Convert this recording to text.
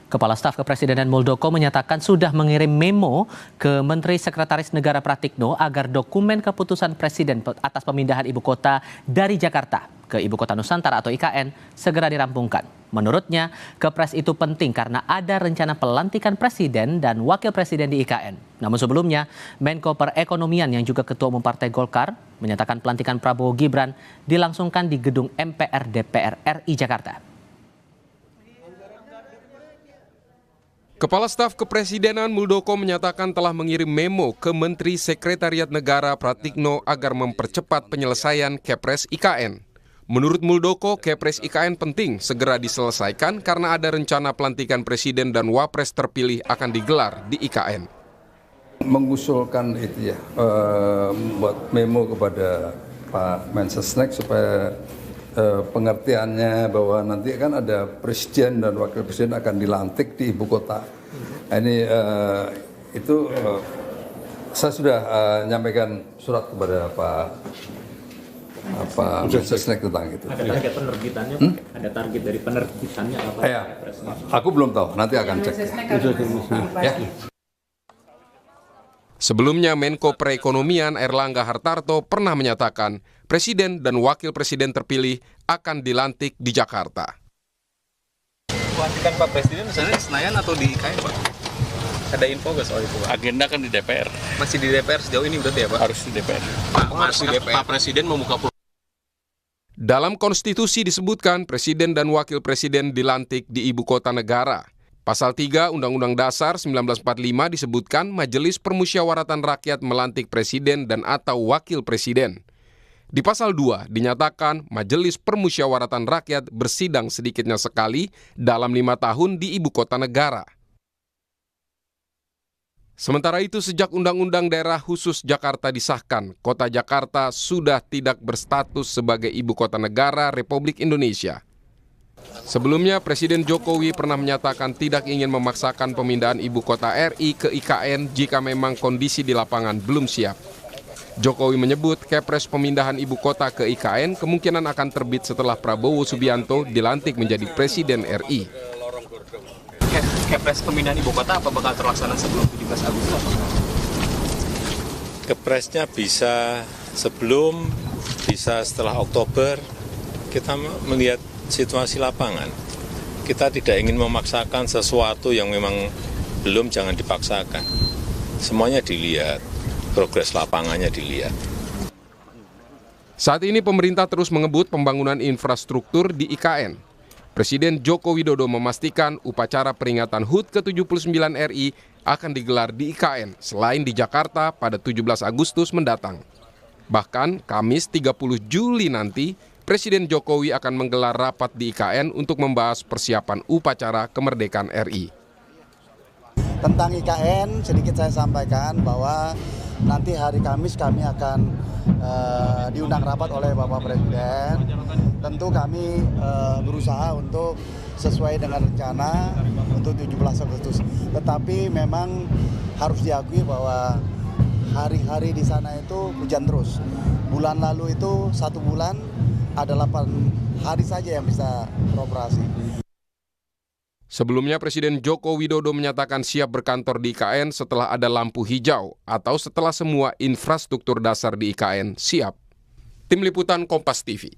Kepala Staf Kepresidenan Muldoko menyatakan sudah mengirim memo ke Menteri Sekretaris Negara Pratikno agar dokumen keputusan Presiden atas pemindahan ibu kota dari Jakarta ke Ibu Kota Nusantara atau IKN segera dirampungkan. Menurutnya, Kepres itu penting karena ada rencana pelantikan Presiden dan Wakil Presiden di IKN. Namun sebelumnya, Menko Perekonomian yang juga Ketua Umum Partai Golkar menyatakan pelantikan Prabowo Gibran dilangsungkan di gedung MPR DPR RI Jakarta. Kepala Staf Kepresidenan Muldoko menyatakan telah mengirim memo ke Menteri Sekretariat Negara Pratikno agar mempercepat penyelesaian Kepres IKN. Menurut Muldoko, Kepres IKN penting segera diselesaikan karena ada rencana pelantikan Presiden dan Wapres terpilih akan digelar di IKN. Mengusulkan itu ya, buat memo kepada Pak Mensesnek supaya pengertiannya bahwa nanti kan ada presiden dan wakil presiden akan dilantik di ibu kota. Ini saya sudah nyampaikan surat kepada Pak Mensesnek tentang itu. Ada target penerbitannya, ada target dari penerbitannya apa? Ya, aku belum tahu, nanti akan cek. Ya. Sebelumnya, Menko Perekonomian Airlangga Hartarto pernah menyatakan Presiden dan Wakil Presiden terpilih akan dilantik di Jakarta. Pelantikan Pak Presiden misalnya di Senayan atau di IKN, Pak? Ada info nggak soal itu, Pak? Agenda kan di DPR. Masih di DPR sejauh ini berarti ya, Pak? Harus di DPR. Pak Presiden membuka peluang. Dalam konstitusi disebutkan Presiden dan Wakil Presiden dilantik di Ibu Kota Negara. Pasal 3 Undang-Undang Dasar 1945 disebutkan Majelis Permusyawaratan Rakyat melantik Presiden dan atau Wakil Presiden. Di pasal 2 dinyatakan Majelis Permusyawaratan Rakyat bersidang sedikitnya sekali dalam 5 tahun di Ibu Kota Negara. Sementara itu, sejak Undang-Undang Daerah Khusus Jakarta disahkan, Kota Jakarta sudah tidak berstatus sebagai Ibu Kota Negara Republik Indonesia. Sebelumnya, Presiden Jokowi pernah menyatakan tidak ingin memaksakan pemindahan ibu kota RI ke IKN jika memang kondisi di lapangan belum siap. Jokowi menyebut Kepres pemindahan ibu kota ke IKN kemungkinan akan terbit setelah Prabowo Subianto dilantik menjadi Presiden RI. Kepres pemindahan ibu kota apa bakal terlaksana sebelum 17 Agustus? Kepresnya bisa sebelum, bisa setelah Oktober. Kita melihat situasi lapangan. Kita tidak ingin memaksakan sesuatu yang memang belum, jangan dipaksakan. Semuanya dilihat, progres lapangannya dilihat. Saat ini pemerintah terus mengebut pembangunan infrastruktur di IKN. Presiden Joko Widodo memastikan upacara peringatan HUT ke-79 RI akan digelar di IKN selain di Jakarta pada 17 Agustus mendatang. Bahkan Kamis 30 Juli nanti, Presiden Jokowi akan menggelar rapat di IKN untuk membahas persiapan upacara kemerdekaan RI. Tentang IKN, sedikit saya sampaikan bahwa nanti hari Kamis kami akan diundang rapat oleh Bapak Presiden. Tentu kami berusaha untuk sesuai dengan rencana untuk 17 Agustus. Tetapi memang harus diakui bahwa hari-hari di sana itu hujan terus. Bulan lalu itu 1 bulan ada 8 hari saja yang bisa beroperasi. Sebelumnya Presiden Joko Widodo menyatakan siap berkantor di IKN setelah ada lampu hijau atau setelah semua infrastruktur dasar di IKN siap. Tim Liputan Kompas TV.